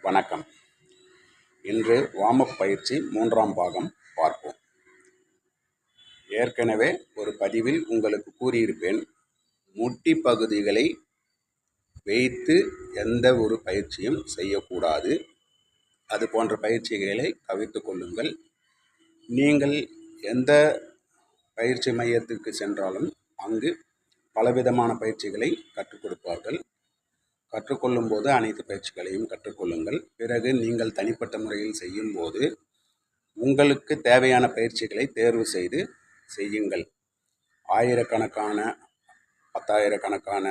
வணக்கம். இன்று வார்ம்-அப் பயிற்சி 3ஆம் பாகம் பார்ப்போம். ஏற்கனவே ஒரு பதிவில் உங்களுக்கு கூறியிருப்பேன், முட்டி பகுதிகளை வைத்து எந்த ஒரு பயிற்சியும் செய்யக்கூடாது. அது போன்ற பயிற்சிகளை தவிர்த்து கொள்ளுங்கள். நீங்கள் எந்த பயிற்சி மையத்திற்கு சென்றாலும் அங்கு பலவிதமான பயிற்சிகளை கற்றுக் கொடுப்பார்கள். கற்றுக்கொள்ளும் போது அனைத்து பயிற்சிகளையும் கற்றுக்கொள்ளுங்கள். பிறகு நீங்கள் தனிப்பட்ட முறையில் செய்யும்போது உங்களுக்கு தேவையான பயிற்சிகளை தேர்வு செய்து செய்யுங்கள். ஆயிரக்கணக்கான, பத்தாயிரக்கணக்கான,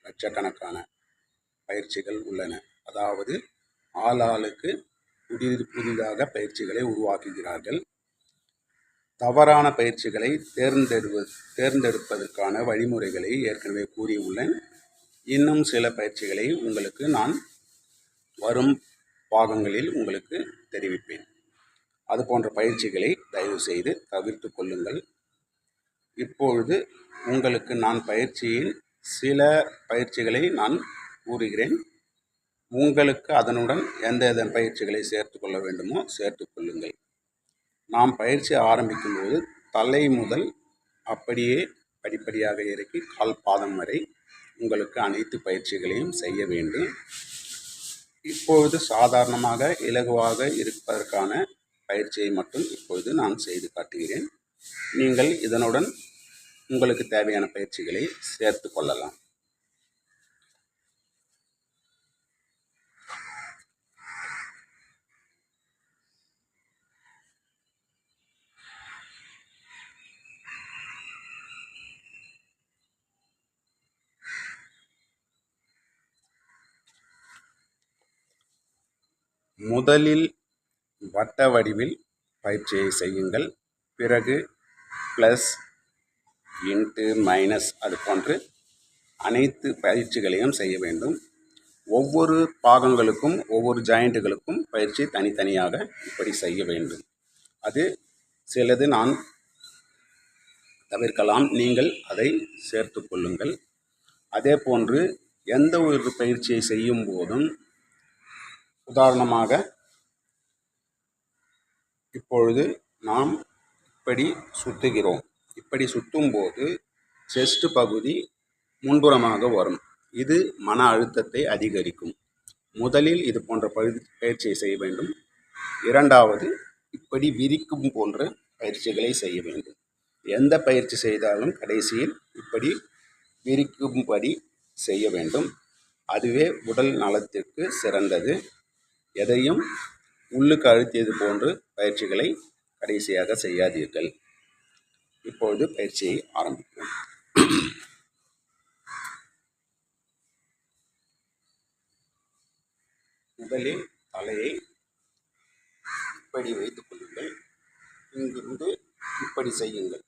லட்சக்கணக்கான பயிற்சிகள் உள்ளன. அதாவது ஆளுக்கு புதிதாக பயிற்சிகளை உருவாக்குகிறார்கள். தவறான பயிற்சிகளை தேர்ந்தெடுப்பதற்கான வழிமுறைகளை ஏற்கனவே கூறியுள்ளேன். இன்னும் சில பயிற்சிகளை உங்களுக்கு நான் வரும் பாகங்களில் உங்களுக்கு தெரிவிப்பேன். அது போன்ற பயிற்சிகளை தயவு செய்து தவிர்த்து கொள்ளுங்கள். இப்பொழுது உங்களுக்கு நான் பயிற்சியின் சில பயிற்சிகளை நான் கூறுகிறேன். உங்களுக்கு அதனுடன் எந்த பயிற்சிகளை சேர்த்து கொள்ள வேண்டுமோ சேர்த்து கொள்ளுங்கள். நாம் பயிற்சி ஆரம்பிக்கும்போது தலை முதல் அப்படியே படிப்படியாக இறக்கி கால் பாதம் வரை உங்களுக்கு அனைத்து பயிற்சிகளையும் செய்ய வேண்டும். இப்பொழுது சாதாரணமாக இலகுவாக இருப்பதற்கான பயிற்சியை மட்டும் இப்பொழுது நான் செய்து காட்டுகிறேன். நீங்கள் இதனுடன் உங்களுக்கு தேவையான பயிற்சிகளை சேர்த்து கொள்ளலாம். முதலில் வட்ட வடிவில் பயிற்சியை செய்யுங்கள். பிறகு ப்ளஸ், இன்ட்டு, மைனஸ் அது போன்று அனைத்து பயிற்சிகளையும் செய்ய வேண்டும். ஒவ்வொரு பாகங்களுக்கும் ஒவ்வொரு ஜாயிண்ட்டுகளுக்கும் பயிற்சி தனித்தனியாக இப்படி செய்ய வேண்டும். அது சிலது நான் தவிர்க்கலாம், நீங்கள் அதை சேர்த்து கொள்ளுங்கள். அதே போன்று எந்த ஒரு பயிற்சியை செய்யும் போதும் உதாரணமாக இப்பொழுது நாம் இப்படி சுற்றுகிறோம். இப்படி சுற்றும் போது செஸ்ட் பகுதி முன்புறமாக வரும். இது மன அழுத்தத்தை அதிகரிக்கும். முதலில் இது போன்ற பயிற்சியை செய்ய வேண்டும். இரண்டாவது இப்படி விரிக்கும் போன்ற பயிற்சிகளை செய்ய வேண்டும். எந்த பயிற்சி செய்தாலும் கடைசியில் இப்படி விரிக்கும்படி செய்ய வேண்டும். அதுவே உடல் நலத்திற்கு சிறந்தது. எதையும் உள்ளுக்கு அழுத்தியது போன்று பயிற்சிகளை கடைசியாக செய்யாதீர்கள். இப்பொழுது பயிற்சியை ஆரம்பிப்போம். முதலில் தலையை இப்படி வைத்துக் கொள்ளுங்கள். இங்கிருந்து இப்படி செய்யுங்கள்.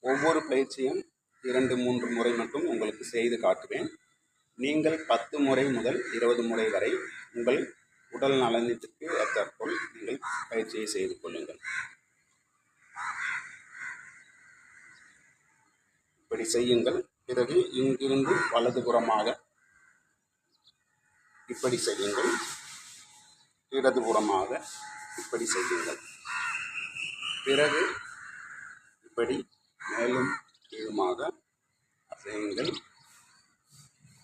ஒவ்வொரு பயிற்சியும் 2-3 முறை மட்டும் உங்களுக்கு செய்து காட்டுவேன். நீங்கள் 10 முறை முதல் 20 முறை வரை உங்கள் உடல் நலனத்திற்கு ஏற்றாற்போல் நீங்கள் பயிற்சியை செய்து கொள்ளுங்கள். இப்படி செய்யுங்கள். பிறகு இங்கிருந்து வலதுபுறமாக இப்படி செய்யுங்கள். இடதுபுறமாக இப்படி செய்யுங்கள். பிறகு இப்படி மேலும் கீழுமாக அசையுங்கள்.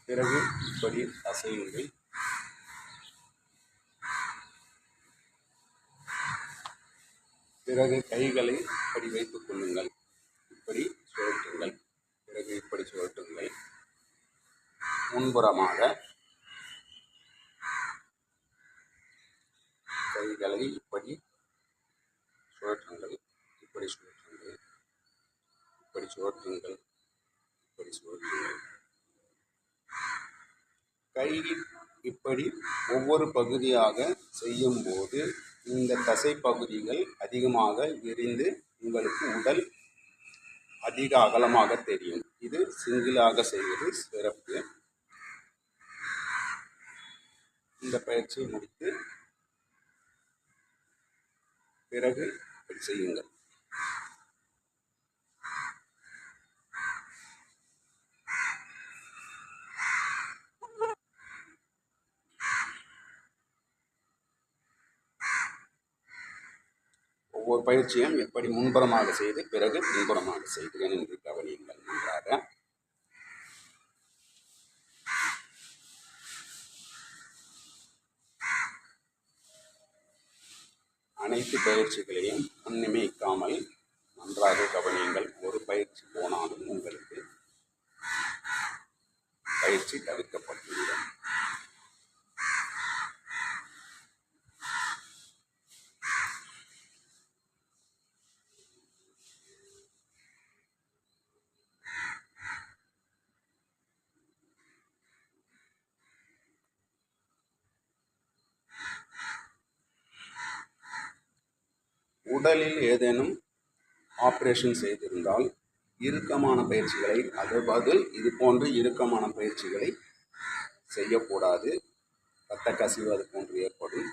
பிறகு இப்படி அசையுங்கள். பிறகு கைகளை இப்படி வைத்துக் கொள்ளுங்கள். இப்படி சுழற்றுங்கள். பிறகு இப்படி சுழற்றுங்கள். முன்புறமாக கைகளை இப்படி சுழற்றுங்கள். இப்படி சுழற்றுங்கள். இப்படி சுழற்றுங்கள். இப்படி சுழற்றுங்கள். கை இப்படி ஒவ்வொரு பகுதியாக செய்யும் போது இந்த தசை பகுதிகள் அதிகமாக விரிந்து உங்களுக்கு உடல் அதிக அகலமாக தெரியும். இது சிங்கிளாக செய்வது சிறப்பு. இந்த பயிற்சியை முடித்து பிறகு இப்படி செய்யுங்கள். ஒவ்வொரு பயிற்சியும் எப்படி முன்புறமாக செய்து பிறகு பின்புறமாக செய்கிறேன் என்று கவனியுங்கள் நன்றாக. அனைத்து பயிற்சிகளையும் கண்ணிமைக்காமல் நன்றாக கவனியுங்கள். ஒரு பயிற்சி போனாலும் உங்களுக்கு பயிற்சி தவிர்க்கப்பட்டுவிடும். உடலில் ஏதேனும் ஆப்ரேஷன் செய்திருந்தால் இறுக்கமான பயிற்சிகளை, அதாவது இது போன்று இறுக்கமான பயிற்சிகளை செய்யக்கூடாது. இரத்த கசிவு அது போன்று ஏற்படும்.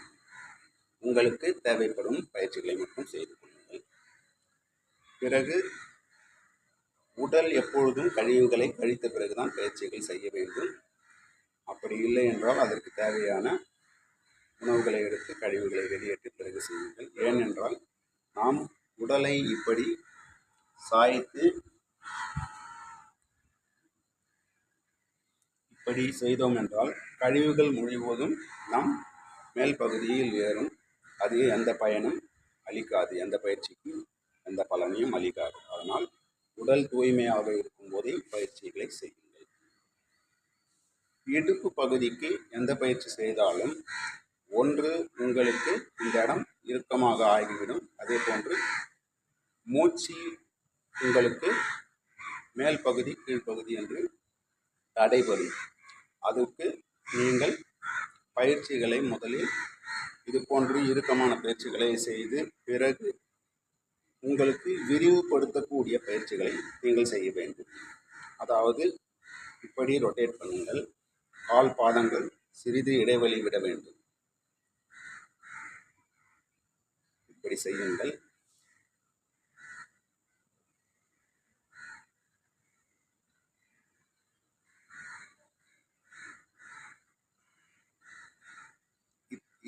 உங்களுக்கு தேவைப்படும் பயிற்சிகளை மட்டும் செய்து கொள்ளுங்கள். பிறகு உடல் எப்பொழுதும் கழிவுகளை கழித்த பிறகுதான் பயிற்சிகள் செய்ய வேண்டும். அப்படி இல்லை என்றால் அதற்கு தேவையான உணவுகளை எடுத்து கழிவுகளை வெளியேற்றி பிறகு செய்யுங்கள். ஏனென்றால் நாம் உடலை இப்படி சாய்த்து இப்படி செய்தோம் என்றால் கழிவுகள் முழுவதும் நம் மேல் பகுதியில் ஏறும். அது எந்த பயனும் அளிக்காது, எந்த பயிற்சிக்கும் எந்த பலனையும் அளிக்காது. அதனால் உடல் தூய்மையாக இருக்கும் போதே பயிற்சிகளை செய்யுங்கள். இடுப்பு பகுதிக்கு எந்த பயிற்சி செய்தாலும் ஒன்று உங்களுக்கு இந்த இடம் இறுக்கமாக ஆகிவிடும். அதே போன்று மூச்சு உங்களுக்கு மேல் பகுதி கீழ்ப்பகுதி என்று தடைபடும். அதற்கு நீங்கள் பயிற்சிகளை முதலில் இது போன்று இறுக்கமான பயிற்சிகளை செய்து பிறகு உங்களுக்கு விரிவுபடுத்தக்கூடிய பயிற்சிகளை நீங்கள் செய்ய வேண்டும். அதாவது இப்படி ரொட்டேட் பண்ணுங்கள். கால் பாதங்கள் சிறிது இடைவெளி விட வேண்டும். இப்படி செய்யுங்கள்.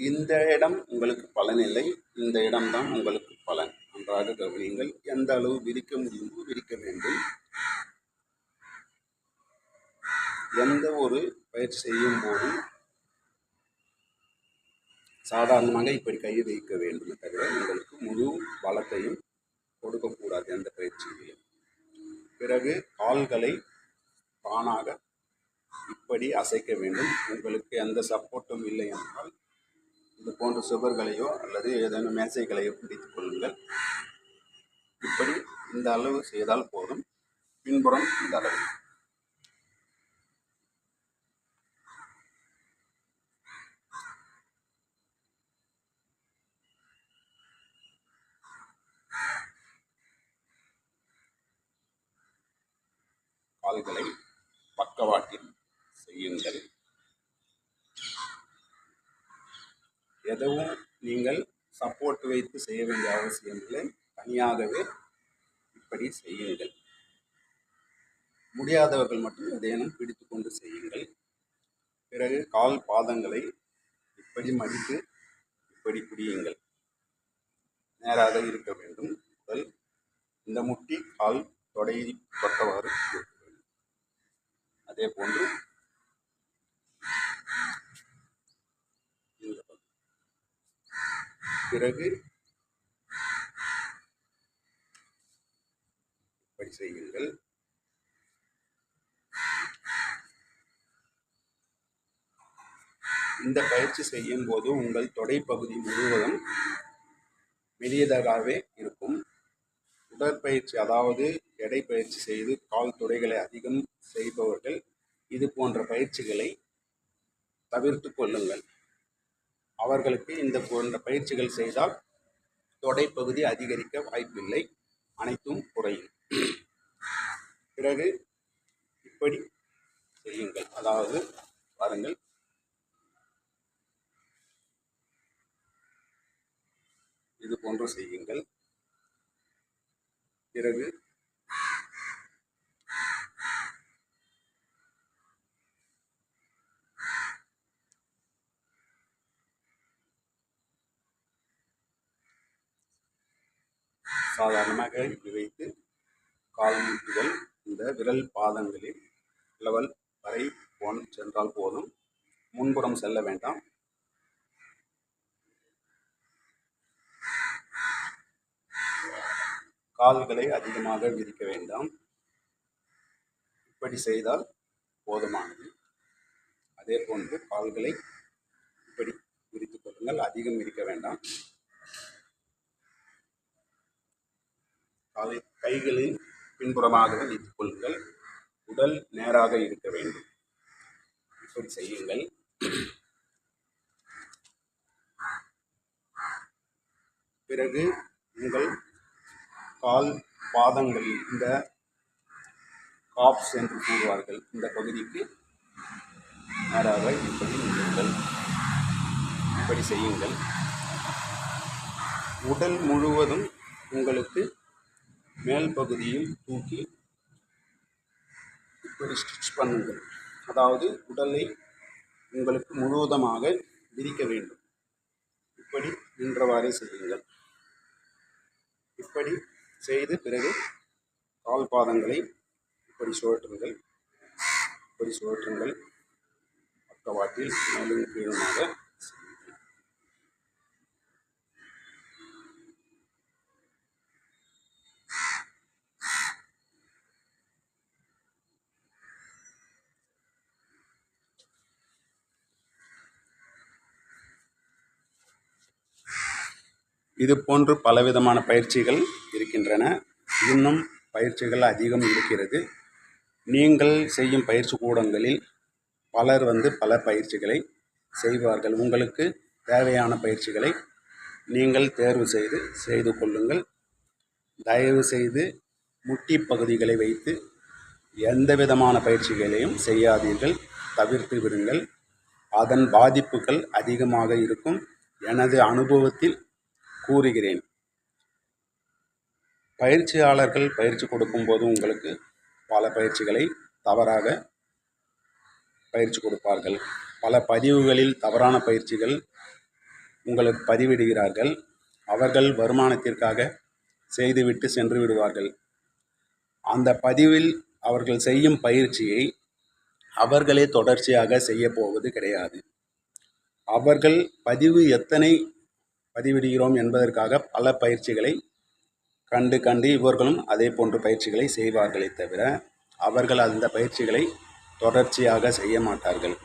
இந்த இடம் உங்களுக்கு பலன் இல்லை, இந்த இடம்தான் உங்களுக்கு பலன். நன்றாக கவனியுங்கள். எந்த அளவு விரிக்க முடியுமோ விரிக்க வேண்டும். எந்த ஒரு பயிற்சி செய்யும் போதும் சாதாரணமாக இப்படி கையை வைக்க வேண்டுமே தவிர உங்களுக்கு முழு பலத்தையும் கொடுக்கக்கூடாது எந்த பயிற்சியிலையும். பிறகு கால்களை தானாக இப்படி அசைக்க வேண்டும். உங்களுக்கு எந்த சப்போர்ட்டும் இல்லை என்றால் இது போன்ற சுவர்களையோ அல்லது ஏதேனும் மேசைகளையோ பிடித்துக் கொள்ளுங்கள். இப்படி இந்த அளவு செய்தால் போதும். பின்புறம் இந்த அளவு. கால்களை பக்கவாட்டில் செய்யுங்கள். எதுவும் நீங்கள் சப்போர்ட் வைத்து செய்ய வேண்டிய அவசியம் இல்லை. தனியாகவே இப்படி செய்யுங்கள். முடியாதவர்கள் மட்டும் எதையேனும் பிடித்து கொண்டு செய்யுங்கள். பிறகு கால் பாதங்களை இப்படி மடித்து இப்படி பிடியுங்கள். நேராக இருக்க வேண்டும். முதல் இந்த முட்டி கால் தொடையை தொட்டவாறு இருக்க வேண்டும். அதே போன்று பிறகு இப்படி செய்யுங்கள். இந்த பயிற்சி செய்யும் போது உங்கள் தொடை பகுதி முழுவதும் மெலியதாகவே இருக்கும். உடற்பயிற்சி அதாவது எடை பயிற்சி செய்து கால் தொடைகளை அதிகம் செய்பவர்கள் இது போன்ற பயிற்சிகளை தவிர்த்து கொள்ளுங்கள். அவர்களுக்கு இந்த போன்ற பயிற்சிகள் செய்தால் தொடைப்பகுதி அதிகரிக்க வாய்ப்பில்லை, அனைத்தும் குறையும். பிறகு இப்படி செய்யுங்கள். அதாவது பாருங்கள், இது போன்று செய்யுங்கள். பிறகு சாதாரணமாக இப்படி வைத்து கால் மூட்டுகள் இந்த விரல் பாதங்களில் லெவல் வரை சென்றால் போதும். முன்புறம் செல்ல வேண்டாம். கால்களை அதிகமாக விரிக்க வேண்டாம். இப்படி செய்தால் போதுமானது. அதே போன்று கால்களை இப்படி விரித்துக் கொள்ளுங்கள். அதிகம் விரிக்க வேண்டாம். கைகளின் பின்புறமாக வைத்துக் கொள்ளுங்கள். உடல் நேராக இருக்க வேண்டும். இப்படி செய்யுங்கள். பிறகு உங்கள் கால் பாதங்களில் இந்த காப்ஸ் என்று கூறுவார்கள், இந்த பகுதிக்கு நேராக இப்படி நில்லுங்கள். இப்படி செய்யுங்கள். உடல் முழுவதும் உங்களுக்கு மேல் பகுதியில் தூக்கி இப்படி ஸ்டிச் பண்ணுங்கள். அதாவது உடலை உங்களுக்கு முழுவதுமாக விரிக்க வேண்டும். இப்படி நின்றவாறே செய்யுங்கள். இப்படி செய்து பிறகு கால் பாதங்களை இப்படி சுழற்றுங்கள். இப்படி சுழற்றுங்கள். பக்கவாட்டில் மேலும் கீழுமாக. இது போன்று பலவிதமான பயிற்சிகள் இருக்கின்றன. இன்னும் பயிற்சிகள் அதிகம் இருக்கிறது. நீங்கள் செய்யும் பயிற்சி கூடங்களில் பலர் பல பயிற்சிகளை செய்வார்கள். உங்களுக்கு தேவையான பயிற்சிகளை நீங்கள் தேர்வு செய்து கொள்ளுங்கள். தயவு செய்து முட்டி பகுதிகளை வைத்து எந்த விதமான பயிற்சிகளையும் செய்யாதீர்கள். தவிர்த்து விடுங்கள். அதன் பாதிப்புகள் அதிகமாக இருக்கும். எனது அனுபவத்தில் கூறுகிறேன். பயிற்சியாளர்கள் பயிற்சி கொடுக்கும்போது உங்களுக்கு பல பயிற்சிகளை தவறாக பயிற்சி கொடுப்பார்கள். பல பதிவுகளில் தவறான பயிற்சிகள் உங்களுக்கு பதிவிடுகிறார்கள். அவர்கள் வருமானத்திற்காக செய்துவிட்டு சென்று விடுவார்கள். அந்த பதிவில் அவர்கள் செய்யும் பயிற்சியை அவர்களே தொடர்ச்சியாக செய்ய போவது கிடையாது. அவர்கள் பதிவு எத்தனை பதிவிடுகிறோம் என்பதற்காக பல பயிற்சிகளை கண்டு இவர்களும் அதே போன்ற பயிற்சிகளை செய்வார்களே தவிர அவர்கள் அந்த பயிற்சிகளை தொடர்ச்சியாக செய்ய மாட்டார்கள்.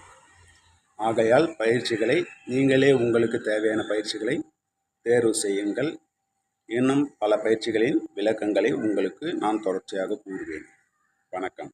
ஆகையால் பயிற்சிகளை நீங்களே உங்களுக்கு தேவையான பயிற்சிகளை தேர்வு செய்யுங்கள். இன்னும் பல பயிற்சிகளின் விளக்கங்களை உங்களுக்கு நான் தொடர்ச்சியாக கூறுவேன். வணக்கம்.